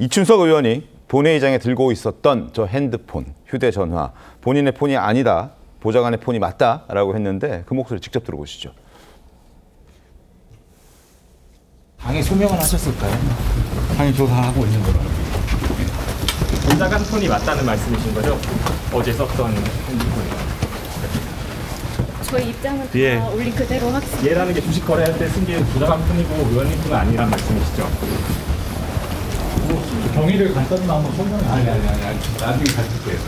이춘석 의원이 본회의장에 들고 있었던 저 핸드폰, 휴대전화, 본인의 폰이 아니다, 보좌관의 폰이 맞다라고 했는데 그 목소리 직접 들어보시죠. 당에 소명을 하셨을까요? 당이 조사하고 있는 거로. 보좌관 폰이 맞다는 말씀이신 거죠? 어제 썼던 핸드폰이요. 저희 입장은 다 올린 그대로 확실히. 얘라는 게 주식 거래할 때 쓴 게 보좌관 폰이고 의원님 폰은 아니란 말씀이시죠? 경위를 간단히 나오면 설명이 아니 나중에 가르칠게요.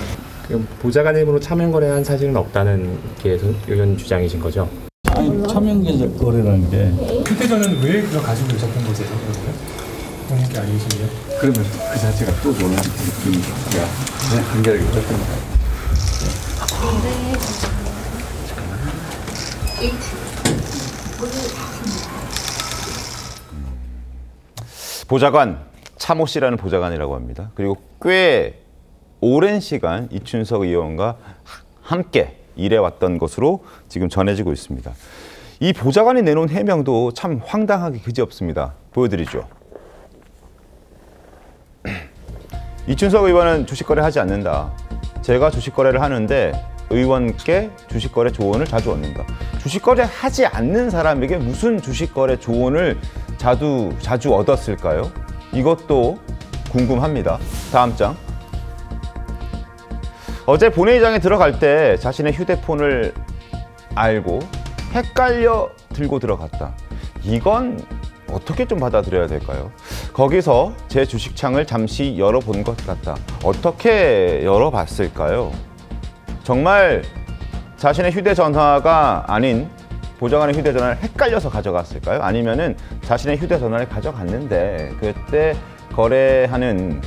그럼 보좌관님으로 차명 거래한 사실은 없다는 게 의원 주장이신 거죠? 아니 차명 거래라는 게 휴대전화는 왜 그걸 가지고 있었던 거세요? 그러면? 본인께 알려주시면 그러면 그 자체가 또 논란이 되니까 제가 관계를 했습니다. 보좌관, 차모 씨라는 보좌관이라고 합니다. 그리고 꽤 오랜 시간 이춘석 의원과 함께 일해왔던 것으로 지금 전해지고 있습니다. 이 보좌관이 내놓은 해명도 참 황당하기 그지없습니다. 보여드리죠. 이춘석 의원은 주식거래 하지 않는다. 제가 주식거래를 하는데 의원께 주식거래 조언을 자주 얻는다. 주식거래 하지 않는 사람에게 무슨 주식거래 조언을 자주 얻었을까요? 이것도 궁금합니다. 다음 장. 어제 본회의장에 들어갈 때 자신의 휴대폰을 알고 헷갈려 들고 들어갔다. 이건 어떻게 좀 받아들여야 될까요? 거기서 제 주식창을 잠시 열어본 것 같다. 어떻게 열어봤을까요? 정말 자신의 휴대전화가 아닌 보좌관의 휴대전화를 헷갈려서 가져갔을까요? 아니면은 자신의 휴대전화를 가져갔는데 그때 거래하는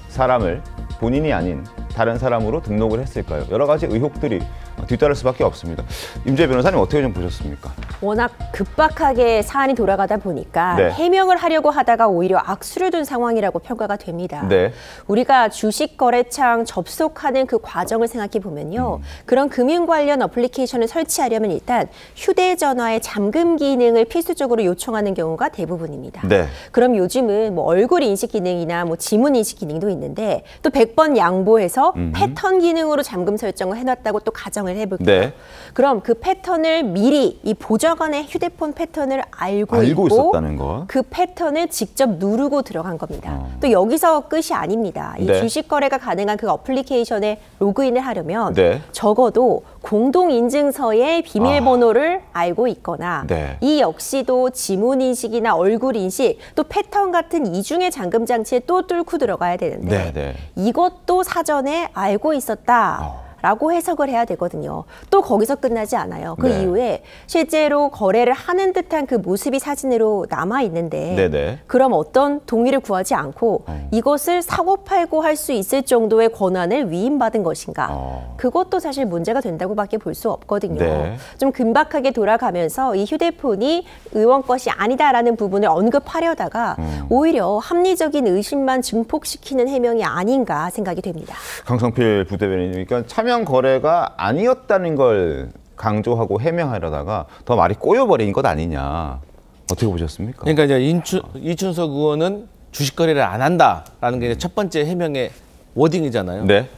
사람을 본인이 아닌 다른 사람으로 등록을 했을까요? 여러 가지 의혹들이 뒤따를 수밖에 없습니다. 임재 변호사님 어떻게 좀 보셨습니까? 워낙 급박하게 사안이 돌아가다 보니까 네. 해명을 하려고 하다가 오히려 악수를 둔 상황이라고 평가가 됩니다. 네. 우리가 주식거래창 접속하는 그 과정을 생각해 보면요. 그런 금융 관련 어플리케이션을 설치하려면 일단 휴대전화의 잠금 기능을 필수적으로 요청하는 경우가 대부분입니다. 네. 그럼 요즘은 뭐 얼굴 인식 기능이나 뭐 지문 인식 기능도 있는데 또 100번 양보해서 패턴 기능으로 잠금 설정을 해놨다고 또 가정을 해볼게요. 네. 그럼 그 패턴을 미리 이 보좌관의 휴대폰 패턴을 알고 있고 있었다는 거. 그 패턴을 직접 누르고 들어간 겁니다. 또 여기서 끝이 아닙니다. 이 네. 주식 거래가 가능한 그 어플리케이션에 로그인을 하려면 네. 적어도 공동인증서의 비밀번호를 알고 있거나 네. 이 역시도 지문 인식이나 얼굴 인식 또 패턴 같은 이중의 잠금 장치에 또 뚫고 들어가야 되는데 네. 이것도 사전에 알고 있었다. 라고 해석을 해야 되거든요. 또 거기서 끝나지 않아요. 그 네. 이후에 실제로 거래를 하는 듯한 그 모습이 사진으로 남아 있는데 네네. 그럼 어떤 동의를 구하지 않고 이것을 사고 팔고 할 수 있을 정도의 권한을 위임받은 것인가. 그것도 사실 문제가 된다고밖에 볼 수 없거든요. 네. 좀 긴박하게 돌아가면서 이 휴대폰이 의원 것이 아니다라는 부분을 언급하려다가 오히려 합리적인 의심만 증폭시키는 해명이 아닌가 생각이 됩니다. 강성필 부대변인님, 그러니까 차명 거래가 아니었다는 걸 강조하고 해명하려다가 더 말이 꼬여버린 것 아니냐. 어떻게 보셨습니까? 그러니까 이제 이춘석 의원은 주식 거래를 안 한다라는 게 첫 번째 해명의 워딩이잖아요. 네.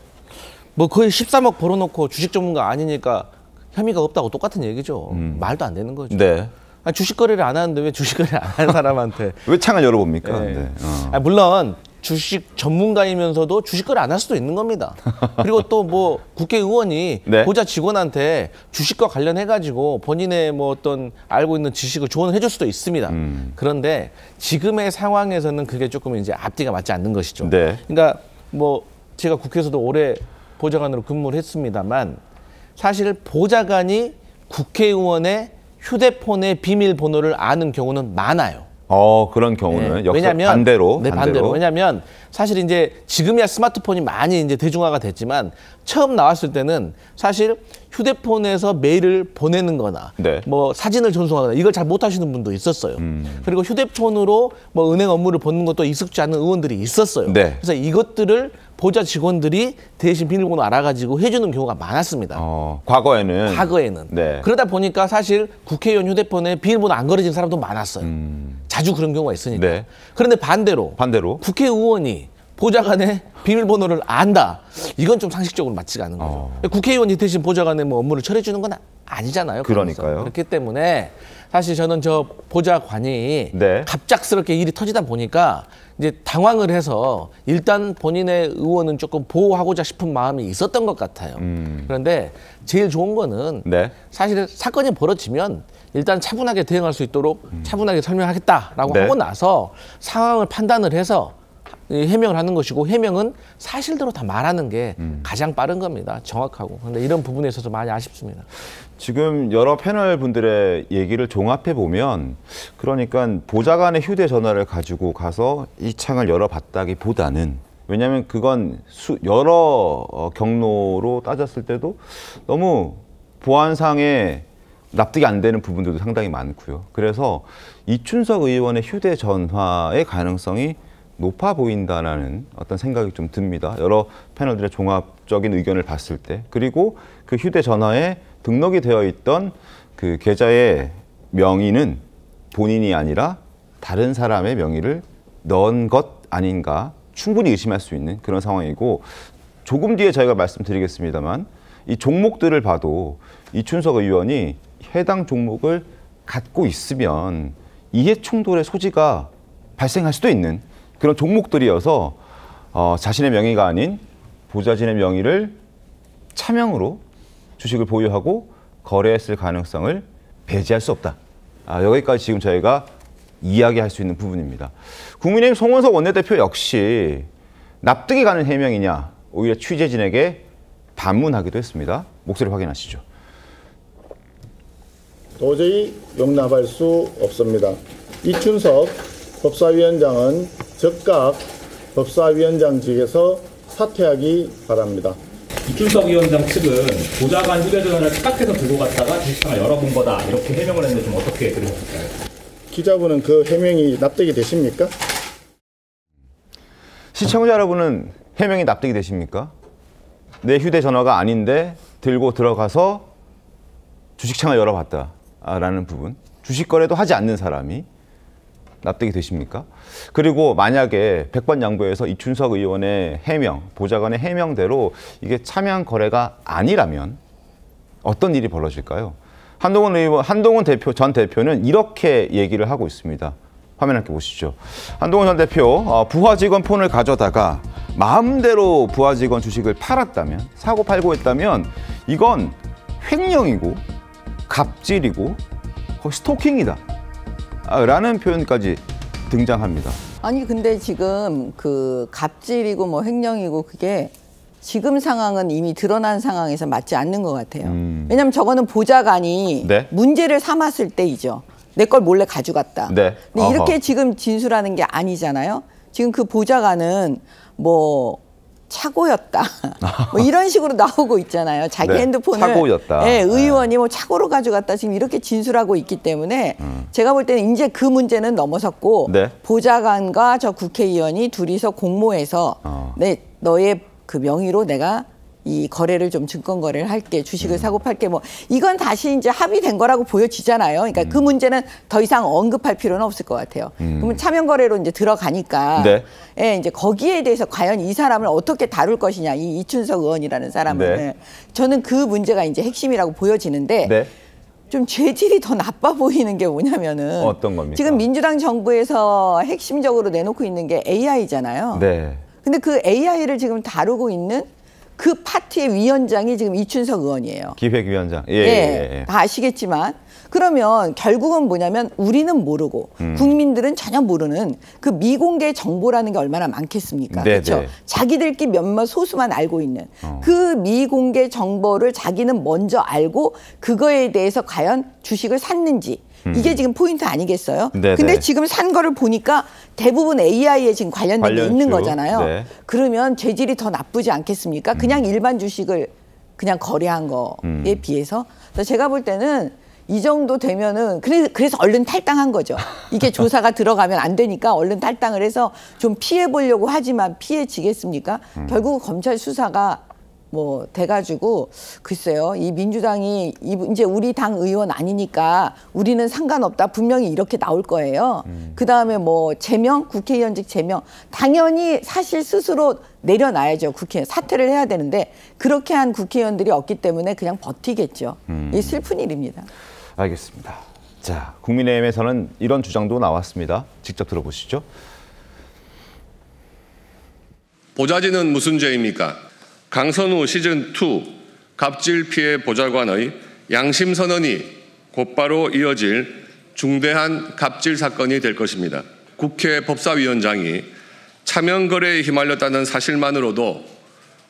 뭐 거의 13억 벌어놓고 주식 전문가 아니니까 혐의가 없다고 똑같은 얘기죠. 말도 안 되는 거죠. 네. 아니, 주식 거래를 안 하는데 왜 주식 거래를 안 하는 사람한테? 왜 창을 열어봅니까? 네. 네. 아니, 물론 주식 전문가이면서도 주식 거래 안 할 수도 있는 겁니다. 그리고 또 뭐 국회의원이 네. 보좌 직원한테 주식과 관련해 가지고 본인의 뭐 어떤 알고 있는 지식을 조언을 해줄 수도 있습니다. 그런데 지금의 상황에서는 그게 조금 이제 앞뒤가 맞지 않는 것이죠. 네. 그러니까 뭐 제가 국회에서도 오래 보좌관으로 근무를 했습니다만 사실 보좌관이 국회의원의 휴대폰의 비밀번호를 아는 경우는 많아요. 그런 경우는 네. 왜냐면 반대로. 왜냐면 사실 이제 지금이야 스마트폰이 많이 이제 대중화가 됐지만 처음 나왔을 때는 사실 휴대폰에서 메일을 보내는 거나 네. 뭐 사진을 전송하거나 이걸 잘 못하시는 분도 있었어요. 그리고 휴대폰으로 뭐 은행 업무를 보는 것도 익숙지 않은 의원들이 있었어요. 네. 그래서 이것들을 보좌 직원들이 대신 비밀번호 알아가지고 해주는 경우가 많았습니다. 과거에는. 네. 그러다 보니까 사실 국회의원 휴대폰에 비밀번호 안 걸어진 사람도 많았어요. 자주 그런 경우가 있으니까. 네. 그런데 반대로 국회의원이 보좌관의 비밀번호를 안다. 이건 좀 상식적으로 맞지가 않은 거죠. 국회의원이 대신 보좌관의 뭐 업무를 처리해 주는 건 아니잖아요. 그러니까요. 그렇기 때문에 사실 저는 저 보좌관이 네. 갑작스럽게 일이 터지다 보니까 이제 당황을 해서 일단 본인의 의원은 조금 보호하고자 싶은 마음이 있었던 것 같아요. 그런데 제일 좋은 거는 네. 사실 사건이 벌어지면 일단 차분하게 대응할 수 있도록 차분하게 설명하겠다라고 네. 하고 나서 상황을 판단을 해서 해명을 하는 것이고, 해명은 사실대로 다 말하는 게 가장 빠른 겁니다. 정확하고. 그런데 이런 부분에 있어서 많이 아쉽습니다. 지금 여러 패널 분들의 얘기를 종합해 보면, 그러니까 보좌관의 휴대전화를 가지고 가서 이 창을 열어봤다기보다는, 왜냐하면 그건 여러 경로로 따졌을 때도 너무 보안상에 납득이 안 되는 부분들도 상당히 많고요. 그래서 이춘석 의원의 휴대전화의 가능성이 높아 보인다는 어떤 생각이 좀 듭니다. 여러 패널들의 종합적인 의견을 봤을 때. 그리고 그 휴대전화에 등록이 되어 있던 그 계좌의 명의는 본인이 아니라 다른 사람의 명의를 넣은 것 아닌가 충분히 의심할 수 있는 그런 상황이고, 조금 뒤에 저희가 말씀드리겠습니다만 이 종목들을 봐도 이춘석 의원이 해당 종목을 갖고 있으면 이해 충돌의 소지가 발생할 수도 있는 그런 종목들이어서 자신의 명의가 아닌 보좌진의 명의를 차명으로 주식을 보유하고 거래했을 가능성을 배제할 수 없다. 여기까지 지금 저희가 이야기할 수 있는 부분입니다. 국민의힘 송원석 원내대표 역시 납득이 가는 해명이냐, 오히려 취재진에게 반문하기도 했습니다. 목소리 확인하시죠. 도저히 용납할 수 없습니다. 이춘석 법사위원장은 즉각 법사위원장직에서 사퇴하기 바랍니다. 이춘석 위원장 측은 보좌관 휴대전화를 착각해서 들고 갔다가 주식창을 열어본 거다, 이렇게 해명을 했는데 좀 어떻게 들으셨을까요? 기자분은 그 해명이 납득이 되십니까? 시청자 여러분은 해명이 납득이 되십니까? 내 휴대전화가 아닌데 들고 들어가서 주식창을 열어봤다라는 부분, 주식 거래도 하지 않는 사람이 납득이 되십니까? 그리고 만약에 백반양보에서 이춘석 의원의 해명, 보좌관의 해명대로 이게 차명 거래가 아니라면 어떤 일이 벌어질까요? 한동훈 전 대표는 이렇게 얘기를 하고 있습니다. 화면 함께 보시죠. 한동훈 전 대표, 부하 직원 폰을 가져다가 마음대로 부하 직원 주식을 팔았다면, 사고 팔고 했다면 이건 횡령이고 갑질이고 거의 스토킹이다 라는 표현까지 등장합니다. 아니 근데 지금 그 갑질이고 뭐 횡령이고 그게 지금 상황은 이미 드러난 상황에서 맞지 않는 것 같아요. 왜냐하면 저거는 보좌관이 네. 문제를 삼았을 때이죠. 내 걸 몰래 가져갔다. 네. 근데 이렇게 지금 진술하는 게 아니잖아요. 지금 그 보좌관은 뭐 착오였다. 뭐 이런 식으로 나오고 있잖아요. 자기 네, 핸드폰을 착오였다. 네, 의원이 뭐 착오로 가져갔다 지금 이렇게 진술하고 있기 때문에 제가 볼 때는 이제 그 문제는 넘어섰고 네. 보좌관과 저 국회의원이 둘이서 공모해서 너의 그 명의로 내가 이 거래를 좀 증권 거래를 할게, 주식을 사고 팔게, 뭐 이건 다시 이제 합의된 거라고 보여지잖아요. 그러니까 그 문제는 더 이상 언급할 필요는 없을 것 같아요. 그러면 차명 거래로 이제 들어가니까, 네. 예, 이제 거기에 대해서 과연 이 사람을 어떻게 다룰 것이냐, 이 이춘석 의원이라는 사람을, 네. 저는 그 문제가 이제 핵심이라고 보여지는데. 네. 좀 죄질이 더 나빠 보이는 게 뭐냐면은 어떤 겁니까? 지금 민주당 정부에서 핵심적으로 내놓고 있는 게 AI잖아요. 네. 근데 그 AI를 지금 다루고 있는 그 파티의 위원장이 지금 이춘석 의원이에요. 기획위원장. 예, 다 아시겠지만 그러면 결국은 뭐냐면 우리는 모르고 국민들은 전혀 모르는 그 미공개 정보라는 게 얼마나 많겠습니까? 그렇죠? 자기들끼리 몇몇 소수만 알고 있는 그 미공개 정보를 자기는 먼저 알고 그거에 대해서 과연 주식을 샀는지 이게 지금 포인트 아니겠어요? 네네. 근데 지금 산 거를 보니까 대부분 AI에 지금 관련된 게 있는 거잖아요. 네. 그러면 재질이 더 나쁘지 않겠습니까? 그냥 일반 주식을 그냥 거래한 거에 비해서. 그래서 제가 볼 때는 이 정도 되면은 그래서 얼른 탈당한 거죠. 이게 조사가 들어가면 안 되니까 얼른 탈당을 해서 좀 피해 보려고 하지만 피해지겠습니까? 결국 검찰 수사가 뭐 돼가지고 글쎄요, 이 민주당이 이제 우리 당 의원 아니니까 우리는 상관없다 분명히 이렇게 나올 거예요. 그 다음에 뭐 제명, 국회의원직 제명 당연히 사실 스스로 내려놔야죠. 국회의원 사퇴를 해야 되는데 그렇게 한 국회의원들이 없기 때문에 그냥 버티겠죠. 이게 슬픈 일입니다. 알겠습니다. 자, 국민의힘에서는 이런 주장도 나왔습니다. 직접 들어보시죠. 보좌진은 무슨 죄입니까? 강선우 시즌2 갑질 피해 보좌관의 양심 선언이 곧바로 이어질 중대한 갑질 사건이 될 것입니다. 국회 법사위원장이 차명 거래에 휘말렸다는 사실만으로도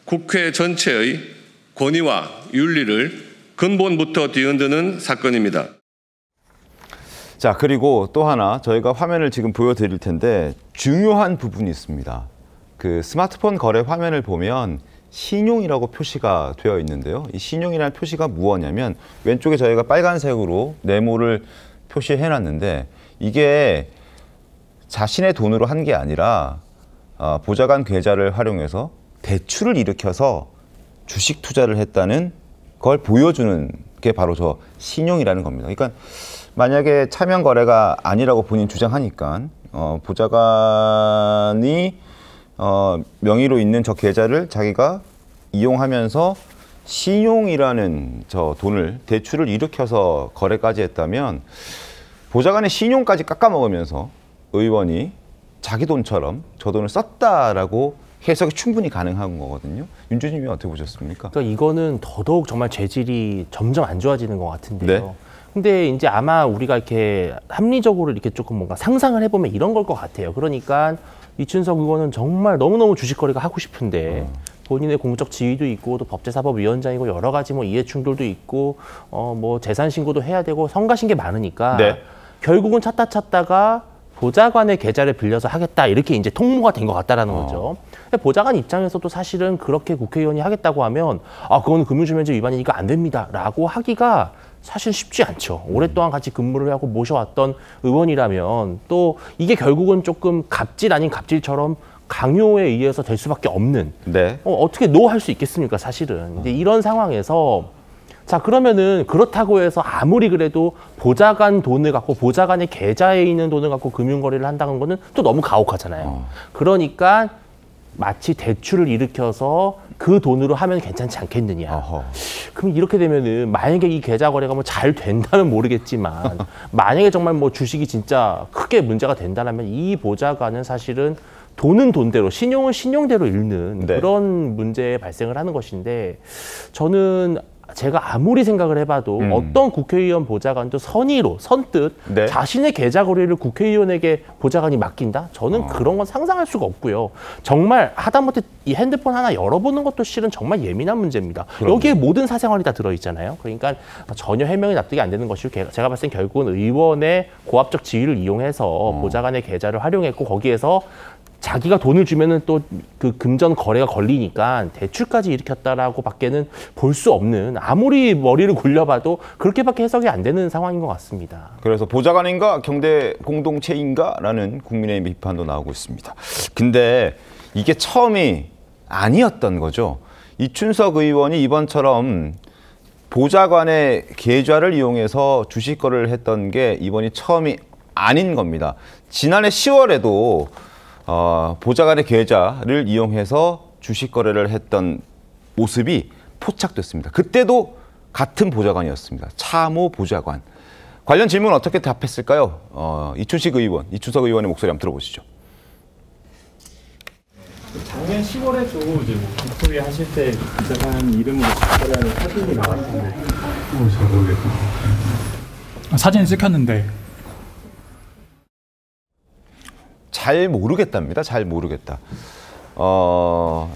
국회 전체의 권위와 윤리를 근본부터 뒤흔드는 사건입니다. 자, 그리고 또 하나 저희가 화면을 지금 보여드릴 텐데 중요한 부분이 있습니다. 그 스마트폰 거래 화면을 보면 신용이라고 표시가 되어 있는데요. 이 신용이라는 표시가 무엇이냐면 왼쪽에 저희가 빨간색으로 네모를 표시해 놨는데 이게 자신의 돈으로 한 게 아니라 보좌관 계좌를 활용해서 대출을 일으켜서 주식 투자를 했다는 걸 보여주는 게 바로 저 신용이라는 겁니다. 그러니까 만약에 차명 거래가 아니라고 본인 주장하니까 보좌관이 명의로 있는 저 계좌를 자기가 이용하면서 신용이라는 저 돈을 대출을 일으켜서 거래까지 했다면 보좌관의 신용까지 깎아먹으면서 의원이 자기 돈처럼 저 돈을 썼다라고 해석이 충분히 가능한 거거든요. 윤주님이 어떻게 보셨습니까? 그러니까 이거는 더더욱 정말 재질이 점점 안 좋아지는 것 같은데요. 네. 근데 이제 아마 우리가 이렇게 합리적으로 이렇게 조금 뭔가 상상을 해보면 이런 걸 것 같아요. 그러니까 이춘석 의원은 정말 너무너무 주식거래가 하고 싶은데 본인의 공적 지위도 있고 또 법제사법위원장이고 여러 가지 뭐 이해충돌도 있고 뭐 재산 신고도 해야 되고 성가신 게 많으니까 네. 결국은 찾다가 보좌관의 계좌를 빌려서 하겠다 이렇게 이제 통보가 된 것 같다라는 거죠. 근데 보좌관 입장에서도 사실은 그렇게 국회의원이 하겠다고 하면 그건 금융실명제 위반이니까 안 됩니다라고 하기가 사실 쉽지 않죠. 오랫동안 같이 근무를 하고 모셔왔던 의원이라면 또 이게 결국은 조금 갑질 아닌 갑질처럼 강요에 의해서 될 수밖에 없는 네. 어떻게 노 할 수 있겠습니까 사실은. 근데 이런 상황에서 자 그러면은 그렇다고 해서 아무리 그래도 보좌관 돈을 갖고 보좌관의 계좌에 있는 돈을 갖고 금융거래를 한다는 거는 또 너무 가혹하잖아요. 그러니까 마치 대출을 일으켜서 그 돈으로 하면 괜찮지 않겠느냐. 그럼 이렇게 되면은 만약에 이 계좌 거래가 뭐 잘 된다면 모르겠지만 만약에 정말 뭐 주식이 진짜 크게 문제가 된다면 이 보좌관은 사실은 돈은 돈대로 신용은 신용대로 잃는 네. 그런 문제에 발생을 하는 것인데 저는 제가 아무리 생각을 해봐도 어떤 국회의원 보좌관도 선의로 선뜻 네. 자신의 계좌 거래를 국회의원에게 보좌관이 맡긴다? 저는 그런 건 상상할 수가 없고요. 정말 하다못해 이 핸드폰 하나 열어보는 것도 실은 정말 예민한 문제입니다. 그럼요. 여기에 모든 사생활이 다 들어있잖아요. 그러니까 전혀 해명이 납득이 안 되는 것이고 제가 봤을 땐 결국은 의원의 고압적 지위를 이용해서 보좌관의 계좌를 활용했고 거기에서 자기가 돈을 주면은 또 그 금전 거래가 걸리니까 대출까지 일으켰다라고 밖에는 볼 수 없는 아무리 머리를 굴려봐도 그렇게밖에 해석이 안 되는 상황인 것 같습니다. 그래서 보좌관인가 경제 공동체인가라는 국민의힘 비판도 나오고 있습니다. 근데 이게 처음이 아니었던 거죠. 이춘석 의원이 이번처럼 보좌관의 계좌를 이용해서 주식 거래를 했던 게 이번이 처음이 아닌 겁니다. 지난해 10월에도 보좌관의 계좌를 이용해서 주식 거래를 했던 모습이 포착됐습니다. 그때도 같은 보좌관이었습니다. 차모 보좌관. 관련 질문 어떻게 답했을까요? 이춘석 의원의 목소리 한번 들어보시죠. 작년 10월에도 이제 뭐 빅토리 하실 때 보좌관 이름으로 거래하는 사진이 나왔는데 잘 모르겠다. 사진이 찍혔는데 잘 모르겠답니다. 잘 모르겠다.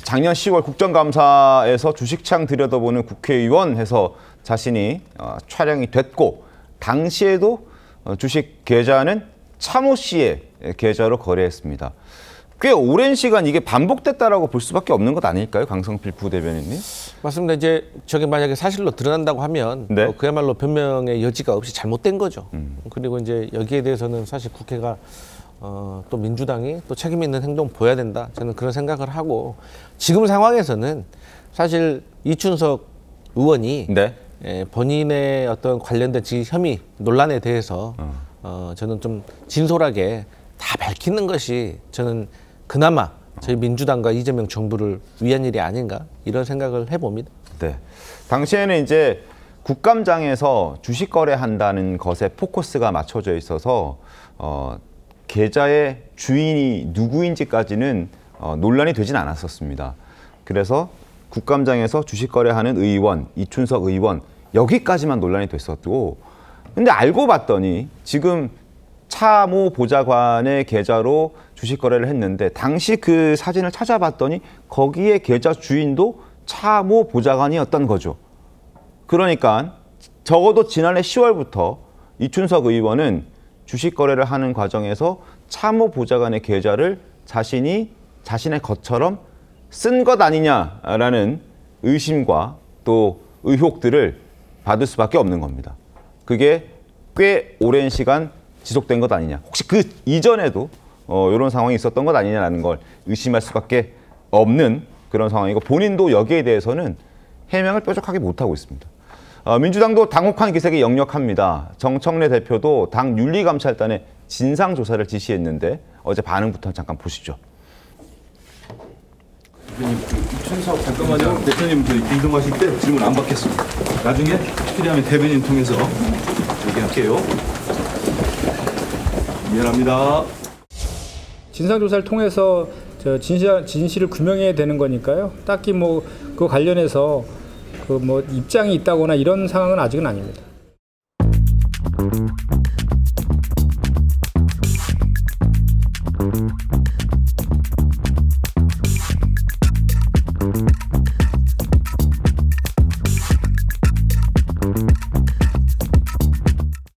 작년 10월 국정감사에서 주식창 들여다보는 국회의원 해서 자신이 촬영이 됐고 당시에도 주식 계좌는 차모 씨의 계좌로 거래했습니다. 꽤 오랜 시간 이게 반복됐다라고 볼 수밖에 없는 것 아닐까요, 강성필 부대변인님? 맞습니다. 이제 저게 만약에 사실로 드러난다고 하면 네. 그야말로 변명의 여지가 없이 잘못된 거죠. 그리고 이제 여기에 대해서는 사실 국회가 또 민주당이 또 책임 있는 행동 보여야 된다. 저는 그런 생각을 하고 지금 상황에서는 사실 이춘석 의원이 네. 본인의 어떤 관련된 혐의 논란에 대해서 저는 좀 진솔하게 다 밝히는 것이 저는 그나마 저희 민주당과 이재명 정부를 위한 일이 아닌가 이런 생각을 해봅니다. 네. 당시에는 이제 국감장에서 주식 거래한다는 것에 포커스가 맞춰져 있어서 계좌의 주인이 누구인지까지는 논란이 되진 않았었습니다. 그래서 국감장에서 주식 거래하는 의원, 이춘석 의원 여기까지만 논란이 됐었고, 근데 알고 봤더니 지금 차모 보좌관의 계좌로 주식 거래를 했는데 당시 그 사진을 찾아봤더니 거기에 계좌 주인도 차모 보좌관이었던 거죠. 그러니까 적어도 지난해 10월부터 이춘석 의원은 주식 거래를 하는 과정에서 차모 보좌관의 계좌를 자신의 것처럼 쓴 것 아니냐라는 의심과 또 의혹들을 받을 수밖에 없는 겁니다. 그게 꽤 오랜 시간 지속된 것 아니냐. 혹시 그 이전에도 이런 상황이 있었던 것 아니냐라는 걸 의심할 수밖에 없는 그런 상황이고, 본인도 여기에 대해서는 해명을 뾰족하게 못하고 있습니다. 민주당도 당혹한 기색이 역력합니다. 정청래 대표도 당 윤리감찰단에 진상조사를 지시했는데 어제 반응부터 잠깐 보시죠. 이춘석 잠깐만요. 대표님 이동하실 때 질문 안 받겠습니다. 나중에 필요하면 대변인 통해서 얘기할게요. 미안합니다. 진상조사를 통해서 진실을 규명해야 되는 거니까요. 딱히 뭐 그 관련해서 그 뭐 입장이 있다거나 이런 상황은 아직은 아닙니다.